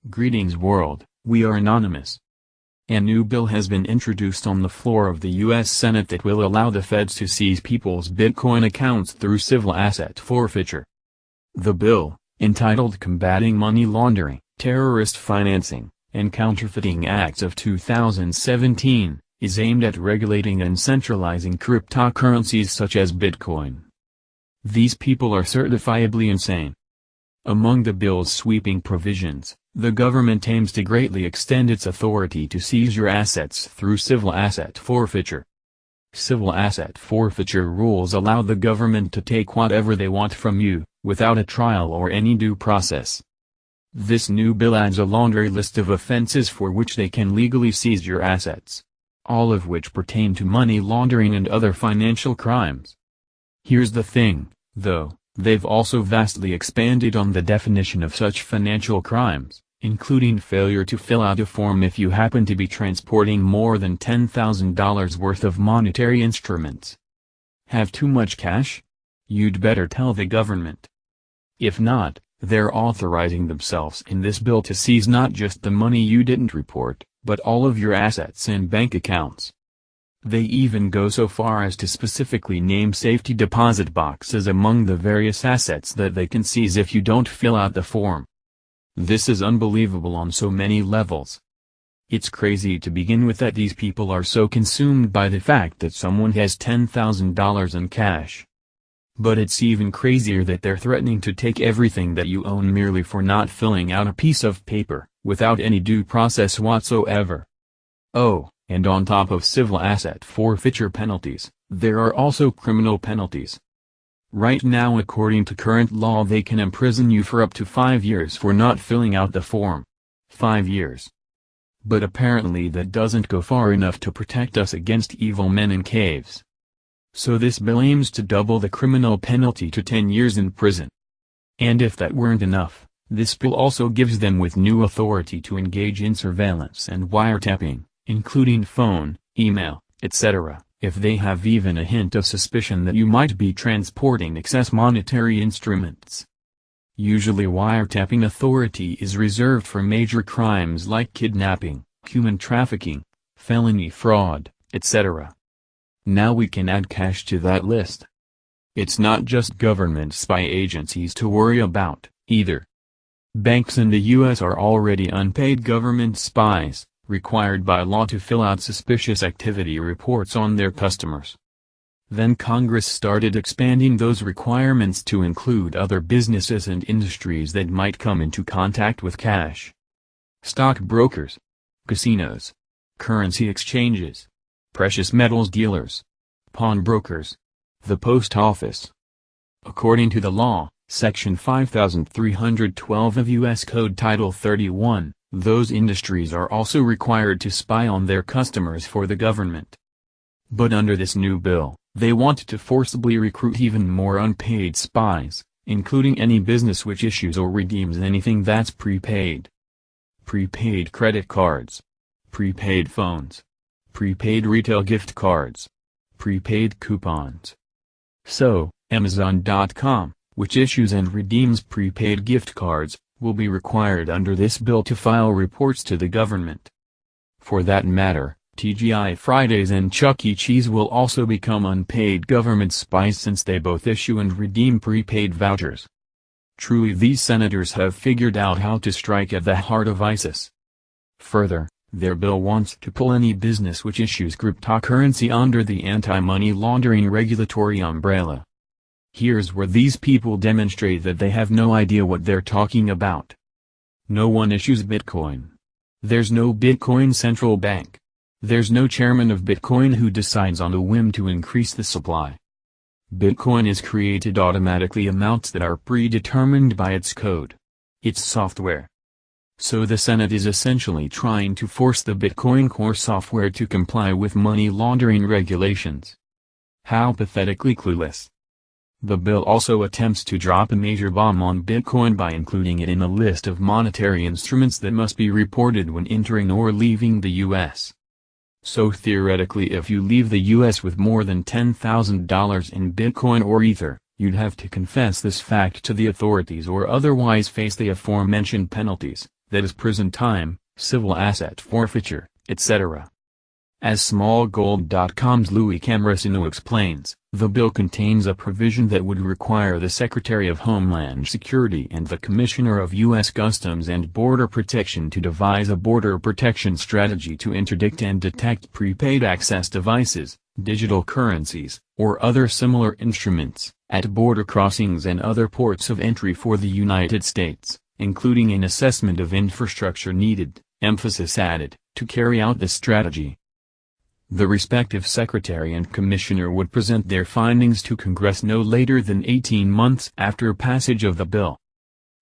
Greetings world, we are Anonymous. A new bill has been introduced on the floor of the U.S. Senate that will allow the feds to seize people's Bitcoin accounts through civil asset forfeiture. The bill, entitled Combating Money Laundering, Terrorist Financing, and Counterfeiting Acts of 2017, is aimed at regulating and centralizing cryptocurrencies such as Bitcoin. These people are certifiably insane. Among the bill's sweeping provisions, the government aims to greatly extend its authority to seize your assets through civil asset forfeiture. Civil asset forfeiture rules allow the government to take whatever they want from you, without a trial or any due process. This new bill adds a laundry list of offenses for which they can legally seize your assets, all of which pertain to money laundering and other financial crimes. Here's the thing, though. They've also vastly expanded on the definition of such financial crimes, including failure to fill out a form if you happen to be transporting more than $10,000 worth of monetary instruments. Have too much cash? You'd better tell the government. If not, they're authorizing themselves in this bill to seize not just the money you didn't report, but all of your assets and bank accounts. They even go so far as to specifically name safety deposit boxes among the various assets that they can seize if you don't fill out the form. This is unbelievable on so many levels. It's crazy to begin with that these people are so consumed by the fact that someone has $10,000 in cash. But it's even crazier that they're threatening to take everything that you own merely for not filling out a piece of paper, without any due process whatsoever. Oh. And on top of civil asset forfeiture penalties, there are also criminal penalties. Right now, according to current law, they can imprison you for up to 5 years for not filling out the form. 5 years. But apparently that doesn't go far enough to protect us against evil men in caves. So this bill aims to double the criminal penalty to 10 years in prison. And if that weren't enough, this bill also gives them with new authority to engage in surveillance and wiretapping, including phone, email, etc., if they have even a hint of suspicion that you might be transporting excess monetary instruments. Usually wiretapping authority is reserved for major crimes like kidnapping, human trafficking, felony fraud, etc. Now we can add cash to that list. It's not just government spy agencies to worry about, either. Banks in the U.S. are already unpaid government spies, required by law to fill out suspicious activity reports on their customers. Then Congress started expanding those requirements to include other businesses and industries that might come into contact with cash. Stockbrokers, casinos, currency exchanges, precious metals dealers, pawnbrokers, the post office. According to the law, Section 5312 of U.S. Code Title 31, those industries are also required to spy on their customers for the government. But under this new bill, they want to forcibly recruit even more unpaid spies, including any business which issues or redeems anything that's prepaid. Prepaid credit cards, prepaid phones, prepaid retail gift cards, prepaid coupons. So, Amazon.com, which issues and redeems prepaid gift cards, will be required under this bill to file reports to the government. For that matter, TGI Fridays and Chuck E. Cheese will also become unpaid government spies since they both issue and redeem prepaid vouchers. Truly, these senators have figured out how to strike at the heart of ISIS. Further, their bill wants to pull any business which issues cryptocurrency under the anti-money laundering regulatory umbrella. Here's where these people demonstrate that they have no idea what they're talking about. No one issues Bitcoin. There's no Bitcoin central bank. There's no chairman of Bitcoin who decides on a whim to increase the supply. Bitcoin is created automatically, amounts that are predetermined by its code. Its software. So the Senate is essentially trying to force the Bitcoin core software to comply with money laundering regulations. How pathetically clueless. The bill also attempts to drop a major bomb on Bitcoin by including it in a list of monetary instruments that must be reported when entering or leaving the U.S. So theoretically, if you leave the U.S. with more than $10,000 in Bitcoin or Ether, you'd have to confess this fact to the authorities or otherwise face the aforementioned penalties, that is prison time, civil asset forfeiture, etc. As smallgold.com's Louis Camrosino explains, the bill contains a provision that would require the Secretary of Homeland Security and the Commissioner of U.S. Customs and Border Protection to devise a border protection strategy to interdict and detect prepaid access devices, digital currencies, or other similar instruments, at border crossings and other ports of entry for the United States, including an assessment of infrastructure needed, emphasis added, to carry out this strategy. The respective secretary and commissioner would present their findings to Congress no later than 18 months after passage of the bill.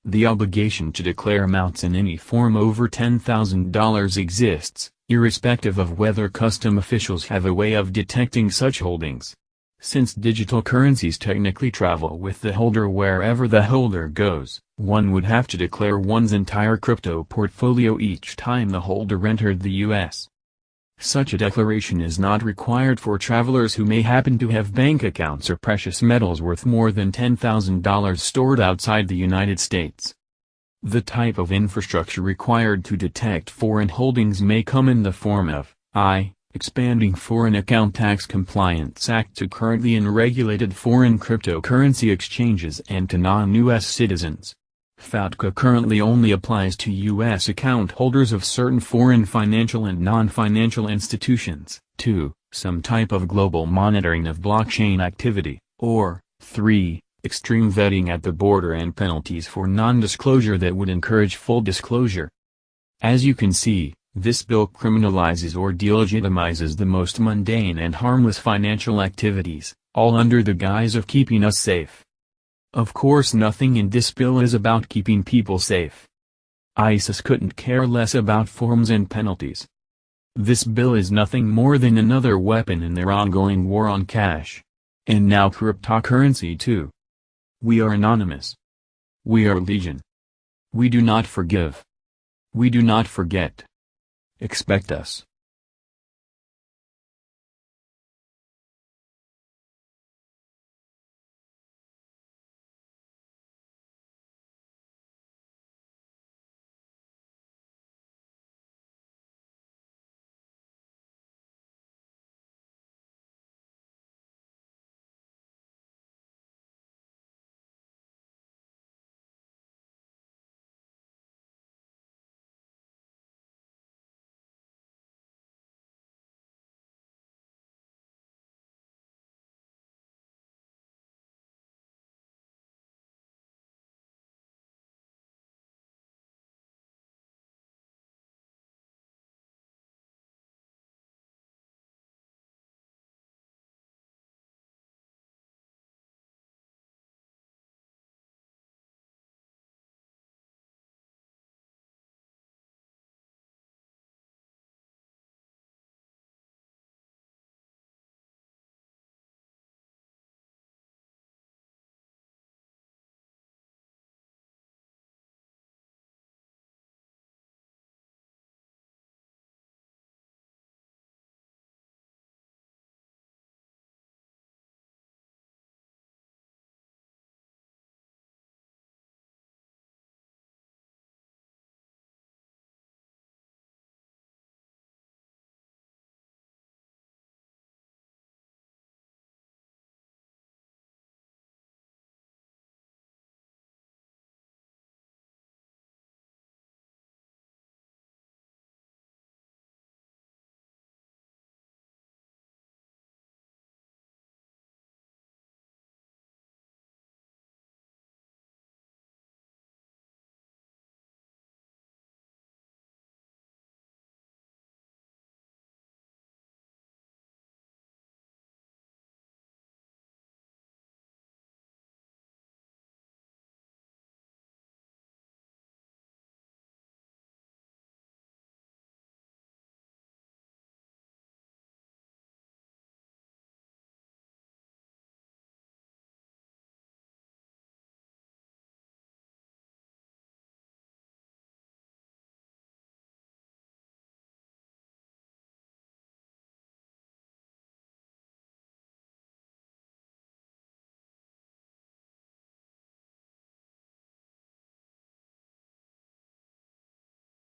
The obligation to declare amounts in any form over $10,000 exists, irrespective of whether custom officials have a way of detecting such holdings. Since digital currencies technically travel with the holder wherever the holder goes, one would have to declare one's entire crypto portfolio each time the holder entered the U.S. Such a declaration is not required for travelers who may happen to have bank accounts or precious metals worth more than $10,000 stored outside the United States. The type of infrastructure required to detect foreign holdings may come in the form of expanding Foreign Account Tax Compliance Act to currently unregulated foreign cryptocurrency exchanges and to non-U.S. citizens. FATCA currently only applies to U.S. account holders of certain foreign financial and non-financial institutions. 2. Some type of global monitoring of blockchain activity, or 3. Extreme vetting at the border and penalties for non-disclosure that would encourage full disclosure. As you can see, this bill criminalizes or delegitimizes the most mundane and harmless financial activities, all under the guise of keeping us safe. Of course, nothing in this bill is about keeping people safe. ISIS couldn't care less about forms and penalties. This bill is nothing more than another weapon in their ongoing war on cash. And now cryptocurrency too. We are anonymous. We are legion. We do not forgive. We do not forget. Expect us.